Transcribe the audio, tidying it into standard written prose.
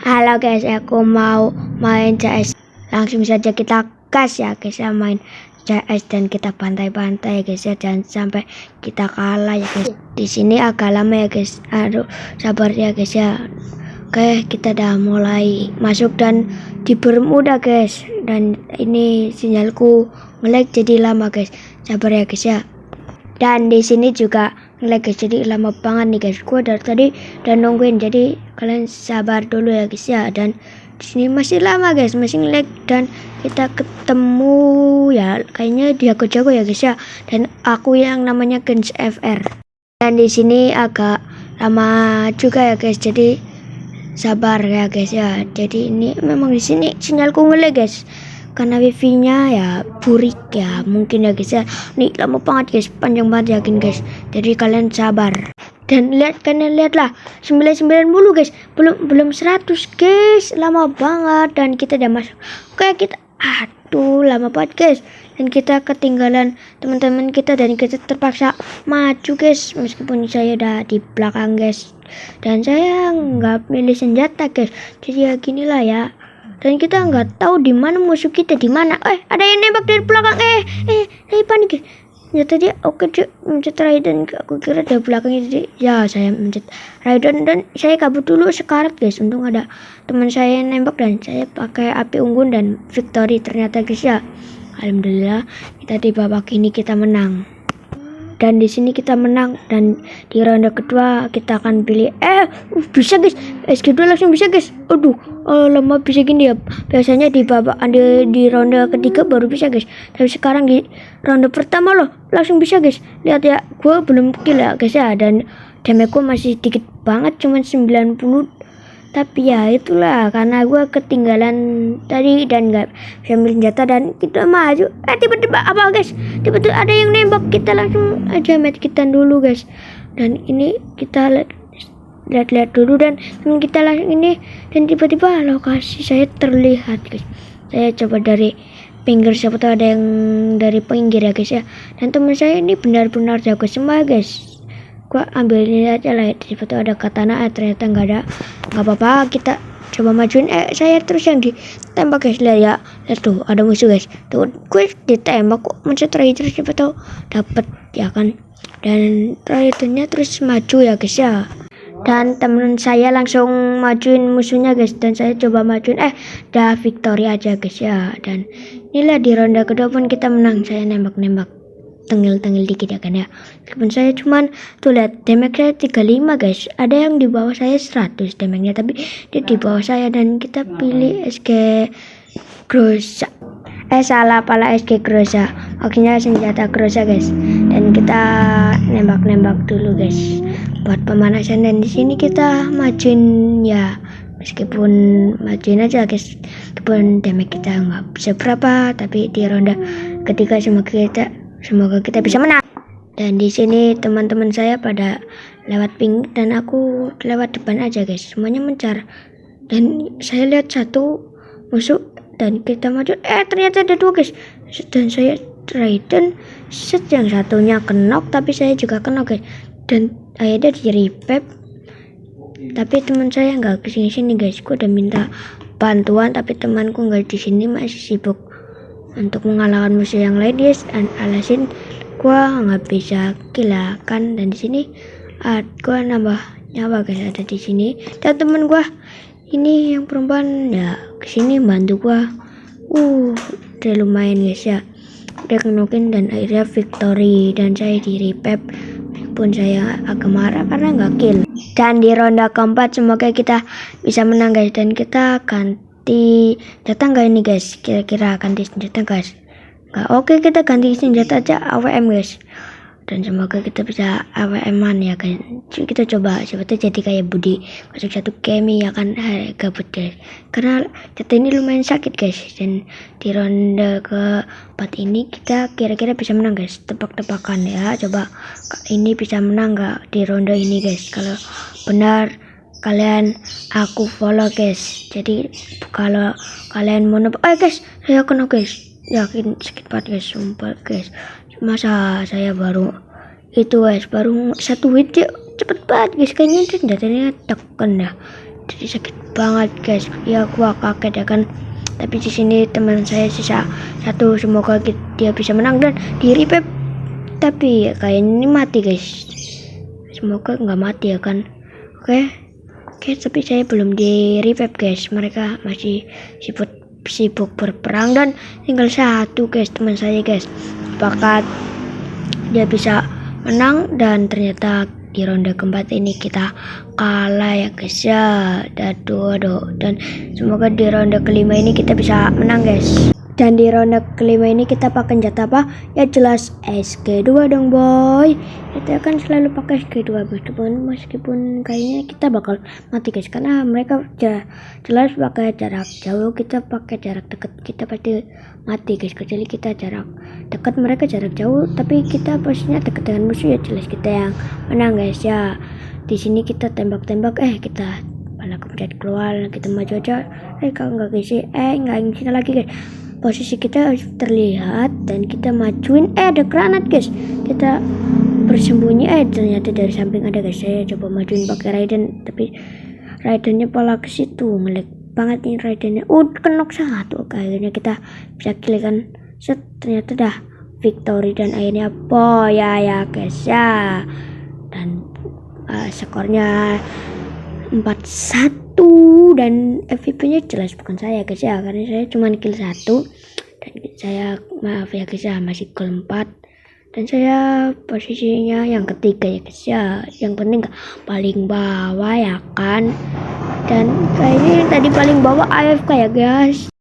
Halo guys, aku mau main CS. Langsung saja kita gas ya guys ya, main CS dan kita bantai-bantai guys ya, jangan sampai kita kalah ya guys. Di sini agak lama ya guys. Aduh, sabar ya guys ya. Oke, kita udah mulai masuk dan di Bermuda guys. Dan ini sinyalku nge-lag jadi lama guys. Sabar ya guys ya. Dan di sini juga nge-lag guys, jadi lama banget nih guys. Gua dari tadi udah nungguin, jadi kalian sabar dulu ya guys ya. Dan di sini masih lama guys, masih nge-lag dan kita ketemu ya kayaknya dia jago ya guys ya. Dan aku yang namanya Gens FR. Dan di sini agak lama juga ya guys, jadi sabar ya guys ya. Jadi ini memang di sini sinyalku nge-lag guys, karena wifi-nya ya burik ya mungkin ya guys ya. Nih lama banget guys, panjang banget yakin guys, jadi kalian sabar. Dan kalian lihatlah 99 guys, belum 100 guys, lama banget. Dan kita udah masuk, oke kita, aduh lama banget guys, dan kita ketinggalan teman-teman kita dan kita terpaksa maju guys, meskipun saya udah di belakang guys. Dan saya nggak milih senjata guys, jadi ya ginilah ya. Dan kita nggak tahu di mana musuh kita, di mana. Ada yang nembak dari belakang. Saya panik. Ya tadi oke dia mencet Raiden, aku kira dari belakang. Jadi ya saya mencet Raiden dan saya kabur dulu sekarat guys. Untung ada teman saya yang nembak dan saya pakai api unggun dan victory ternyata guys ya. Alhamdulillah kita di babak ini kita menang. Dan di sini kita menang, dan di ronde kedua kita akan pilih bisa guys, SG2 langsung bisa guys. Aduh, lama bisa gini ya. Biasanya di babak di ronde ketiga baru bisa guys, tapi sekarang di ronde pertama loh langsung bisa guys. Lihat ya, gue belum kill ya guys ya, dan damage gue masih dikit banget, cuma 90. Tapi ya itulah, karena gue ketinggalan tadi dan nggak bisa ambil senjata dan kita maju. Tiba-tiba apa guys? Tiba-tiba ada yang nembak, kita langsung aja medkitan dulu guys. Dan ini kita lihat dulu dan teman kita langsung ini, dan tiba-tiba lokasi saya terlihat guys. Saya coba dari pinggir, siapa tahu ada yang dari pinggir ya guys ya. Dan teman saya ini benar-benar jago semua guys. Gua ambil ini aja lah, tiba tuh ada katana, ternyata nggak ada. Nggak apa-apa, kita coba majuin. Saya terus yang ditembak guys. Lihat tuh ada musuh guys, tuh gue ditembak kok mencet terakhir, siapa tahu dapat ya kan. Dan terakhirnya terus maju ya guys ya. Dan temen saya langsung majuin musuhnya guys, dan saya coba majuin dah victory aja guys ya. Dan inilah di ronde kedua pun kita menang. Saya nembak tengil dikit ya kan ya. Meskipun saya cuman tuh lihat damage saya 35 guys. Ada yang di bawah saya 100 damage-nya, tapi dia di bawah saya. Dan kita pilih SG Groza. Salah, pala SG Groza. Maksudnya senjata Groza guys. Dan kita nembak dulu guys buat pemanasan. Dan di sini kita majuin ya, meskipun majuin aja guys, meskipun damage kita nggak bisa berapa, tapi di ronde ketiga semoga kita bisa menang. Dan di sini teman-teman saya pada lewat ping dan aku lewat depan aja guys, semuanya mencar. Dan saya lihat satu musuh dan kita maju, ternyata ada 2 guys. Dan saya Raiden, yang satunya kenok tapi saya juga kenok guys. Dan akhirnya di revive, tapi teman saya nggak kesini guys. Gue udah minta bantuan tapi temanku nggak di sini, masih sibuk untuk mengalahkan musuh yang lain guys. Dan alasin gua nggak bisa kill kan. Dan di sini gua nambah nyawa guys, ada di sini. Dan temen gua ini yang perempuan ya kesini bantu gua. Udah lumayan guys ya, dia kenokin dan akhirnya victory. Dan saya di revive pun saya agak marah karena nggak kill. Dan di ronde keempat semoga kita bisa menang guys. Dan kita ganti senjata nggak ini guys, kira-kira ganti senjata guys? Nggak, oke kita ganti senjata aja AWM guys. Dan semoga kita bisa AWM-an ya kan. Kita coba, siapa tahu jadi kayak Budi 01 Kemi ya kan. Gabut guys, karena senjata ini lumayan sakit guys. Dan di ronde keempat ini kita kira-kira bisa menang guys. Tebak-tebakan ya, coba ini bisa menang nggak di ronde ini guys. Kalau benar kalian aku follow guys. Jadi kalau kalian mau guys, saya kena guys, yakin sakit banget guys, sumpah guys. Masa saya baru itu guys, baru 1 hit ya, cepet banget guys. Kayaknya senjatanya tekan ya. jadi sakit banget guys. Ya gua kaget ya kan, tapi di sini teman saya sisa satu, semoga dia bisa menang dan di revive, tapi kayaknya ini mati guys. Semoga nggak mati ya kan. Oke, tapi saya belum di revive guys, mereka masih sibuk berperang dan tinggal satu guys teman saya guys. Apakah dia bisa menang? Dan ternyata di ronde keempat ini kita kalah ya guys ya. Aduh. Dan semoga di ronde kelima ini kita bisa menang guys. Dan di ronde kelima ini kita pakai senjata apa? Ya jelas SG2 dong boy. Kita kan selalu pakai SG2 meskipun kayaknya kita bakal mati guys, karena mereka jelas pakai jarak jauh, kita pakai jarak dekat, kita pasti mati guys. Kecuali kita jarak dekat, mereka jarak jauh, tapi kita posisinya dekat dengan musuh, ya jelas kita yang menang guys ya. Di sini kita tembak-tembak, kita malah kemudian keluar, kita maju aja, kalau nggak guys, nggak ingin kita lagi guys. Posisi kita terlihat dan kita majuin, ada granat guys. Kita bersembunyi, ternyata dari samping ada guys. Saya coba majuin pakai Raiden, tapi Raidennya pola ke situ, ngelag banget nih Raidennya. Kenok satu, akhirnya kita bisa kill kan. Ternyata dah victory dan akhirnya ya guys ya. Dan skornya 4-1 dan MVP-nya jelas bukan saya guys ya, karena saya cuma kill 1 dan saya maaf ya guys ya, masih gol 4 dan saya posisinya yang ketiga ya guys ya. Yang penting paling bawah ya kan, dan kayaknya yang tadi paling bawah AFK ya guys.